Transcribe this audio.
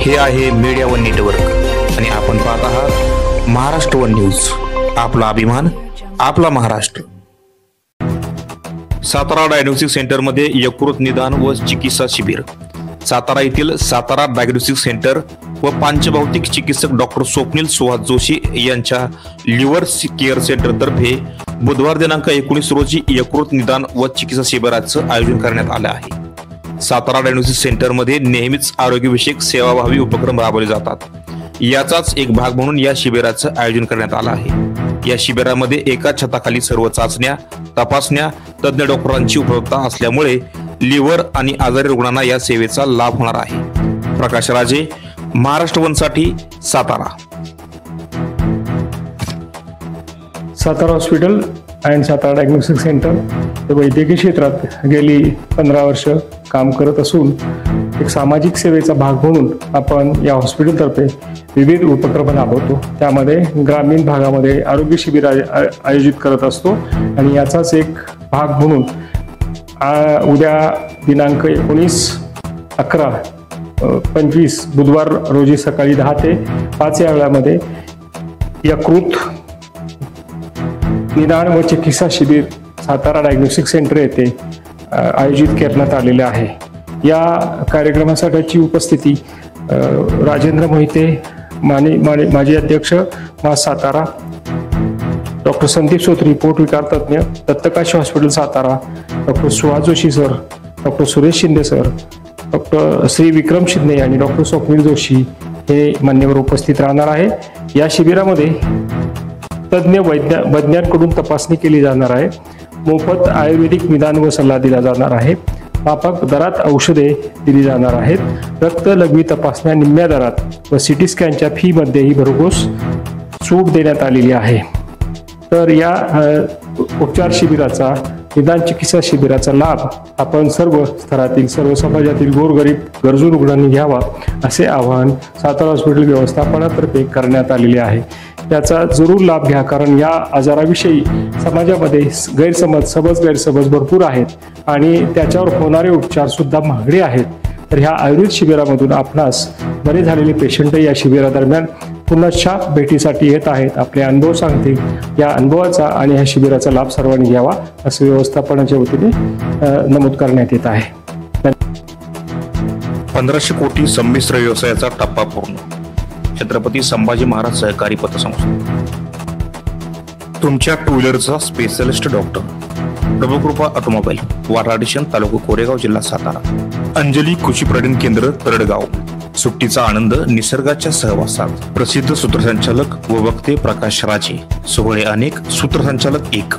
हे आहे media one network आणि आपण पाहत आहात महाराष्ट्र वन न्यूज, आपला अभिमान, आपला महाराष्ट्र। सातारा डायग्नोस्टिक सेंटर मध्ये यकृत निदान व चिकित्सा शिबिर। सातारा येथील सातारा डायग्नोस्टिक सेंटर व पंचभौतिक चिकित्सक डॉक्टर स्वप्नील सुहास जोशी यांच्या लिव्हर केअर सेंटर तर्फे बुधवार दिनांक 19 रोजी यकृत निदान व चिकित्सा शिबिराचं आयोजन करण्यात आलं आहे। सातारा डायग्नोस्टिक सेंटर मध्ये नेहमीच आरोग्यविषयक सेवाभावी उपक्रम राबवले जातात। याचाच एक भाग म्हणून या शिबिराचं आयोजन करण्यात आलं आहे। या शिबिरामध्ये एका छताखाली सर्व चाचण्या, तपासण्या तज्ञ डॉक्टरांची उपलब्धता असल्यामुळे लिव्हर आणि आजारी रुग्णांना या सेवेचा लाभ होणार आहे। प्रकाश राजे, महाराष्ट्र वन साठी, Satara. Satara hospital and Satara diagnostic centre वैद्यकीय क्षेत्रात गेली 15 वर्ष काम करत असून एक सामाजिक सेवेचा भाग म्हणून आपण या हॉस्पिटलतर्फे विविध उपक्रम राबवतो। त्यामध्ये ग्रामीण भागामध्ये आरोग्य शिबिर आयोजित करत असतो आणि याचाच एक भाग म्हणून उद्या दिनांक 19/11/25 बुधवार रोजी सकाळी 10 ते 5 या वेळामध्ये यकृत निदान व चिकित्सा शिबिर सातारा डायग्नोस्टिक सेंटर येथे आयोजित करण्यात आलेले आहे। या कार्यक्रमासाठीची उपस्थिती राजेंद्र मोहिते, माजी अध्यक्ष सातारा, डॉक्टर संदीप सोत्री, पोट विकार तज्ञ, Dattakashi hospital Satara, doctor Suhas Joshi sir, doctor Suresh Shinde sir, doctor Shri Vikram Shinde आणि डॉक्टर स्वप्नील जोशी हे मान्यवर उपस्थित राहणार आहे। या शिबिरामध्ये तज्ञ वैज्ञानिकांकडून तपासणी केली जाणार आहे। मोफत आयुर्वेदिक निदान व सल्ला दिला जाणार आहे। माफक दरात औषधे दिली जाणार आहेत। रक्त लघवी तपासण्या निम्म्या दरात व सिटी स्कॅनच्या फी मध्येही भरघोस सूट देण्यात आलेली आहे। तर या उपचार शिबिराचा, निदान चिकित्सा शिबिराचा लाभ आपण सर्व स्तरातील, सर्व समाजातील गोरगरीब गरजू रुग्णांनी घ्यावा असे आवाहन सातारा हॉस्पिटल व्यवस्थापनातर्फे करण्यात आलेले आहे। याचा जरूर लाभ घ्या, कारण या आजाराविषयी समाजामध्ये गैरसमज भरपूर आहेत आणि त्याच्यावर होणारे उपचार सुद्धा महागडे आहेत। तर ह्या आयुर्वेद शिबिरामधून आपणास बरे झालेले पेशंट या शिबिरादरम्यान पुन्हा भेटीसाठी येत आहेत, आपले अनुभव सांगतील। या अनुभवाचा आणि ह्या शिबिराचा लाभ सर्वांनी घ्यावा असे व्यवस्थापनाच्या वतीने नमूद करण्यात येत आहे। 1500 कोटी संमिश्र व्यवसायाचा टप्पा पूर्ण। छत्रपती संभाजी महाराज सहकारी पतसंस्था। तुमच्या टू व्हीलरचा स्पेशलिस्ट डॉक्टर प्रभुकृपा ऑटोमोबाईल, वाराडिशन, तालुका कोरेगाव, जिल्हा सातारा। अंजली कृषी प्रजनन केंद्र, तरडगाव। सुट्टीचा आनंद निसर्गाच्या सहवासात। प्रसिद्ध सूत्रसंचालक व वक्ते प्रकाश राजे। सोहळे अनेक, सूत्रसंचालक 1।